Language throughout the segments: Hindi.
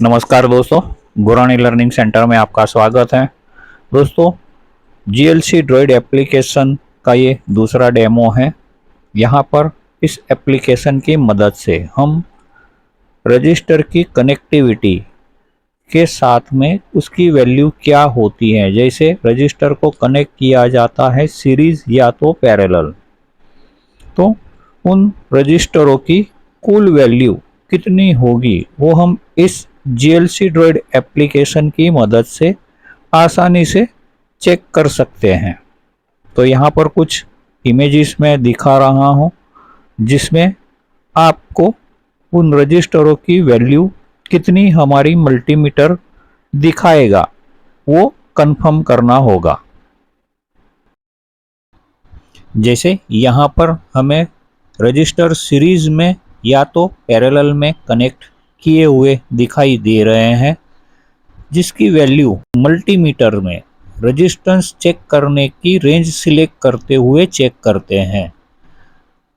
नमस्कार दोस्तों, गुरानी लर्निंग सेंटर में आपका स्वागत है। दोस्तों, जीएलसी ड्रॉइड एप्लीकेशन का ये दूसरा डेमो है। यहाँ पर इस एप्लीकेशन की मदद से हम रजिस्टर की कनेक्टिविटी के साथ में उसकी वैल्यू क्या होती है, जैसे रजिस्टर को कनेक्ट किया जाता है सीरीज या तो पैरेलल, तो उन रजिस्टरों की कुल वैल्यू कितनी होगी वो हम इस जीएलसी ड्रॉइड एप्लीकेशन की मदद से आसानी से चेक कर सकते हैं। तो यहाँ पर कुछ इमेजेस में दिखा रहा हूँ जिसमें आपको उन रजिस्टरों की वैल्यू कितनी हमारी मल्टीमीटर दिखाएगा वो कंफर्म करना होगा। जैसे यहाँ पर हमें रजिस्टर सीरीज में या तो पैरेलल में कनेक्ट किए हुए दिखाई दे रहे हैं, जिसकी वैल्यू मल्टीमीटर में रेजिस्टेंस चेक करने की रेंज सिलेक्ट करते हुए चेक करते हैं।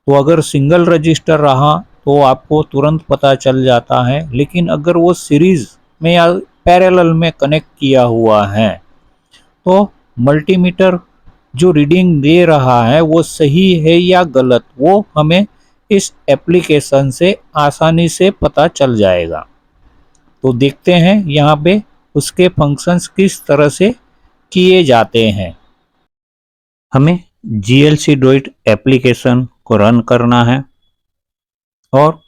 तो अगर सिंगल रजिस्टर रहा तो आपको तुरंत पता चल जाता है, लेकिन अगर वो सीरीज में या पैरेलल में कनेक्ट किया हुआ है तो मल्टीमीटर जो रीडिंग दे रहा है वो सही है या गलत, वो हमें इस एप्लीकेशन से आसानी से पता चल जाएगा। तो देखते हैं यहाँ पे उसके फंक्शंस किस तरह से किए जाते हैं। हमें जीएलसी ड्रॉइड एप्लीकेशन को रन करना है और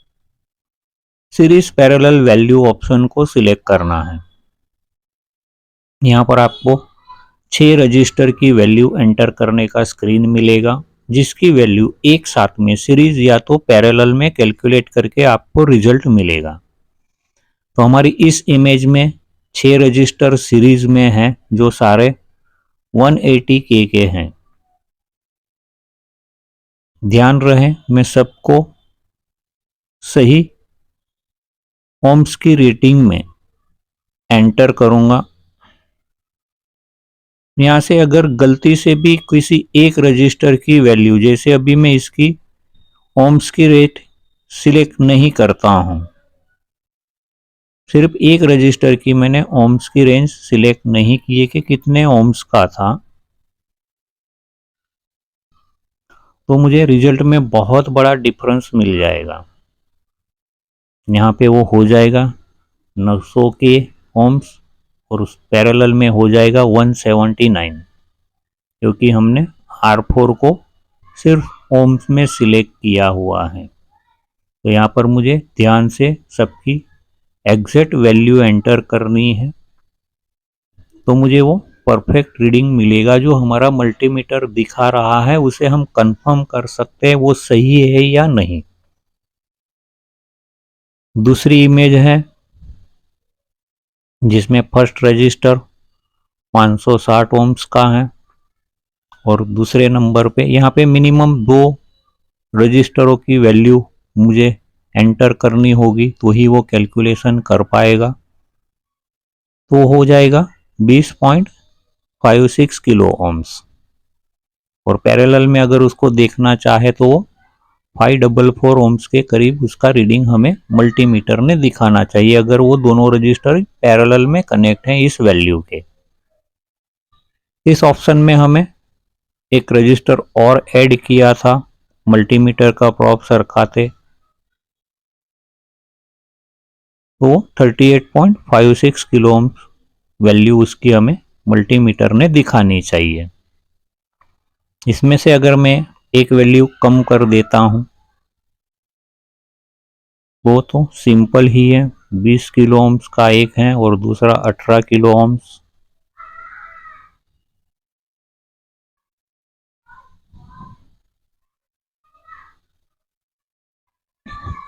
सीरीज पैरेलल वैल्यू ऑप्शन को सिलेक्ट करना है। यहाँ पर आपको 6 रजिस्टर की वैल्यू एंटर करने का स्क्रीन मिलेगा, जिसकी वैल्यू एक साथ में सीरीज या तो पैरेलल में कैलकुलेट करके आपको रिजल्ट मिलेगा। तो हमारी इस इमेज में 6 रजिस्टर सीरीज में हैं जो सारे 180K के हैं। ध्यान रहे मैं सबको सही ओम्स की रेटिंग में एंटर करूंगा। यहाँ से अगर गलती से भी किसी एक रजिस्टर की वैल्यू, जैसे अभी मैं इसकी ओम्स की रेट सिलेक्ट नहीं करता हूं, सिर्फ एक रजिस्टर की मैंने ओम्स की रेंज सिलेक्ट नहीं की है कि कितने ओम्स का था, तो मुझे रिजल्ट में बहुत बड़ा डिफरेंस मिल जाएगा। यहाँ पे वो हो जाएगा 900 के ओम्स और उस पैरेलल में हो जाएगा 179, क्योंकि हमने R4 को सिर्फ ओम्स में सिलेक्ट किया हुआ है। तो यहाँ पर मुझे ध्यान से सबकी एग्जैक्ट वैल्यू एंटर करनी है, तो मुझे वो परफेक्ट रीडिंग मिलेगा। जो हमारा मल्टीमीटर दिखा रहा है उसे हम कंफर्म कर सकते हैं वो सही है या नहीं। दूसरी इमेज है जिसमें फर्स्ट रजिस्टर 560 ओम्स का है और दूसरे नंबर पे यहाँ पे मिनिमम 2 रजिस्टरों की वैल्यू मुझे एंटर करनी होगी तो ही वो कैलकुलेशन कर पाएगा। तो हो जाएगा 20.56 किलो ओम्स, और पैरेलल में अगर उसको देखना चाहे तो वो 544 ओम्स के करीब उसका रीडिंग हमें मल्टीमीटर ने दिखाना चाहिए, अगर वो दोनों रजिस्टर पैरेलल में कनेक्ट हैं इस वैल्यू के। इस ऑप्शन में हमें एक रजिस्टर और ऐड किया था मल्टीमीटर का प्रोब सरखाते, तो 38.56 किलो ओम वैल्यू उसकी हमें मल्टीमीटर ने दिखानी चाहिए। इसमें से अगर मैं एक वैल्यू कम कर देता हूं वो तो सिंपल ही है, 20 किलो ओम्स का एक है और दूसरा 18 किलो ओम्स।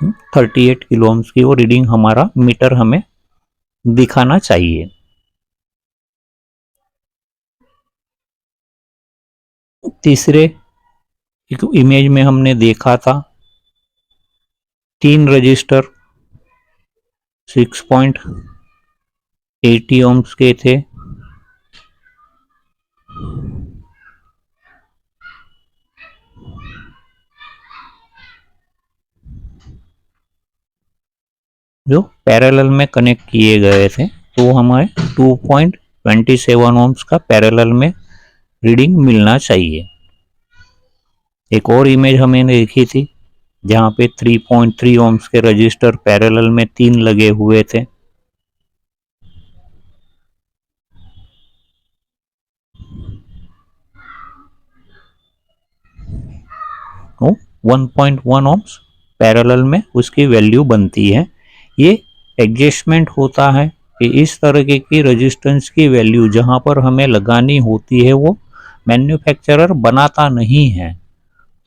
हम्म, 38 किलो ओम्स की वो रीडिंग हमारा मीटर हमें दिखाना चाहिए। तीसरे एक इमेज में हमने देखा था 3 रजिस्टर 6.80 ओम्स के थे, जो पैरेलल में कनेक्ट किए गए थे, तो हमें 2.27 ohms का पैरेलल में रीडिंग मिलना चाहिए। एक और इमेज हमें देखी थी जहाँ पे 3.3 ohms के रजिस्टर पैरेलल में 3 लगे हुए थे। तो 1.1 ohms पैरेलल में उसकी वैल्यू बनती है। ये एडजस्टमेंट होता है कि इस तरह की रेजिस्टेंस की वैल्यू जहाँ पर हमें लगानी होती है वो मैन्युफैक्चरर बनाता नहीं है,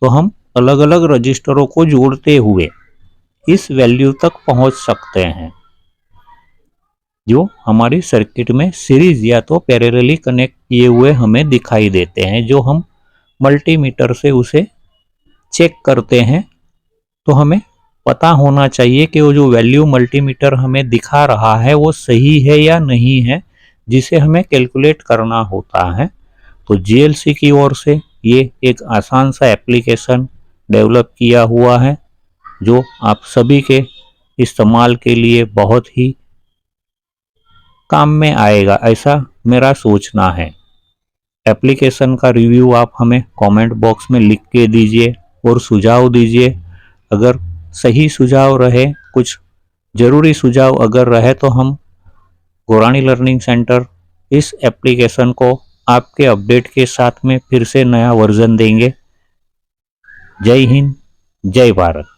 तो हम अलग अलग रजिस्टरों को जोड़ते हुए इस वैल्यू तक पहुंच सकते हैं जो हमारी सर्किट में सीरीज या तो पैरेलली कनेक्ट किए हुए हमें दिखाई देते हैं। जो हम मल्टीमीटर से उसे चेक करते हैं तो हमें पता होना चाहिए कि वो जो वैल्यू मल्टीमीटर हमें दिखा रहा है वो सही है या नहीं है, जिसे हमें कैलकुलेट करना होता है। तो जीएलसी की ओर से ये एक आसान सा एप्लीकेशन डेवलप किया हुआ है जो आप सभी के इस्तेमाल के लिए बहुत ही काम में आएगा, ऐसा मेरा सोचना है। एप्लीकेशन का रिव्यू आप हमें कमेंट बॉक्स में लिख के दीजिए और सुझाव दीजिए। अगर सही सुझाव रहे, कुछ ज़रूरी सुझाव अगर रहे, तो हम गोरानी लर्निंग सेंटर इस एप्लीकेशन को आपके अपडेट के साथ में फिर से नया वर्जन देंगे। जय हिंद, जय भारत।